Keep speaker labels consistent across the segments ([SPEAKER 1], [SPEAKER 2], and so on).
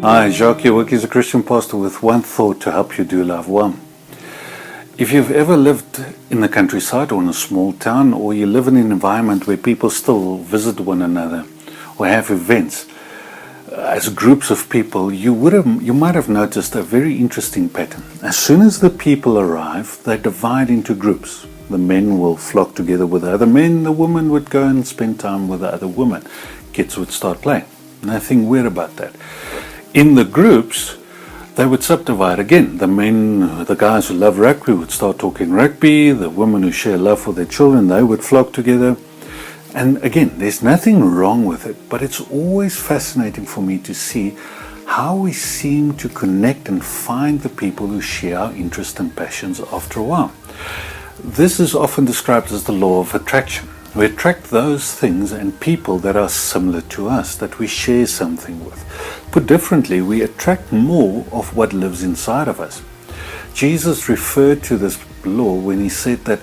[SPEAKER 1] Hi, Jacques Work is a Christian pastor with one thought to help you do love well. If you've ever lived in the countryside or in a small town, or you live in an environment where people still visit one another or have events as groups of people, you might have noticed a very interesting pattern. As soon as the people arrive, they divide into groups. The men will flock together with the other men, the women would go and spend time with the other women. Kids would start playing. Nothing weird about that. In the groups, they would subdivide again. The men, the guys who love rugby would start talking rugby. The women who share love for their children, they would flock together. And again, there's nothing wrong with it, but it's always fascinating for me to see how we seem to connect and find the people who share our interests and passions after a while. This is often described as the law of attraction. We attract those things and people that are similar to us, that we share something with. Put differently, we attract more of what lives inside of us. Jesus referred to this law when he said that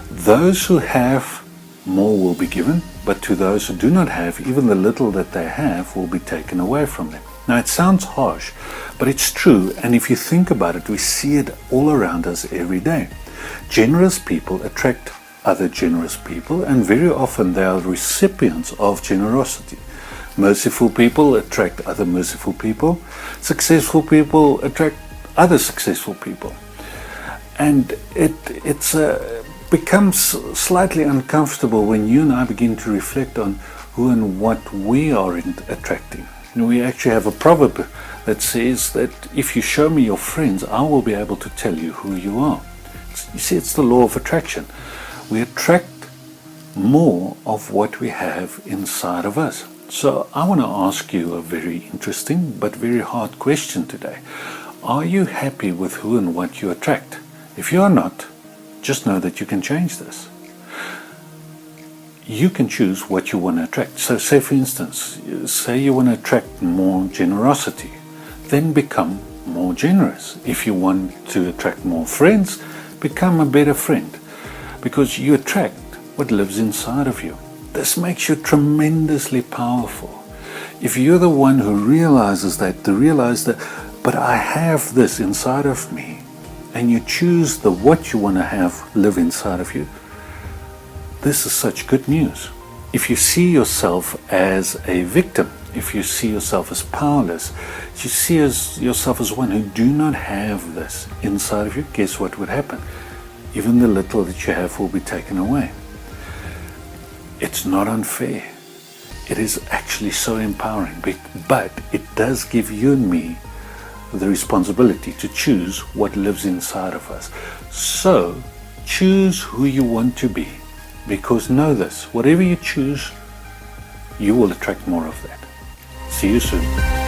[SPEAKER 1] those who have more will be given, but to those who do not have, even the little that they have will be taken away from them. Now it sounds harsh, but it's true, and if you think about it, we see it all around us every day. Generous people attract other generous people, and very often they are recipients of generosity. Merciful people attract other merciful people. Successful people attract other successful people. And it becomes slightly uncomfortable when you and I begin to reflect on who and what we are attracting. We actually have a proverb that says that if you show me your friends, I will be able to tell you who you are. You see, it's the law of attraction. We attract more of what we have inside of us. So I want to ask you a very interesting but very hard question today. Are you happy with who and what you attract? If you are not, just know that you can change this. You can choose what you want to attract. So say for instance, say you want to attract more generosity, then become more generous. If you want to attract more friends, become a better friend. Because you attract what lives inside of you. This makes you tremendously powerful. If you're the one who realizes that, but I have this inside of me, and you choose what you want to have live inside of you, this is such good news. If you see yourself as a victim, if you see yourself as powerless, if you see yourself as one who do not have this inside of you, guess what would happen? Even the little that you have will be taken away. It's not unfair. It is actually so empowering, but it does give you and me the responsibility to choose what lives inside of us. So choose who you want to be, because know this, whatever you choose, you will attract more of that. See you soon.